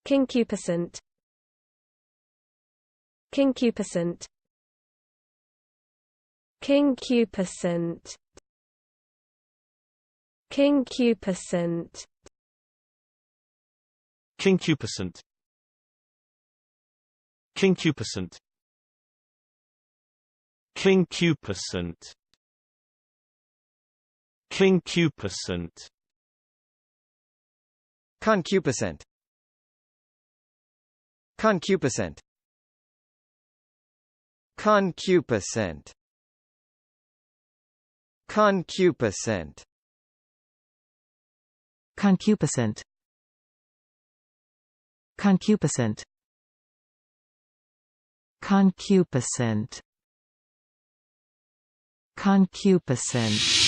Concupiscent. Concupiscent. Concupiscent. Concupiscent. Concupiscent. Concupiscent. Concupiscent. Concupiscent. Concupiscent. Concupiscent. Concupiscent. Concupiscent. Concupiscent. Concupiscent. Concupiscent. Concupiscent.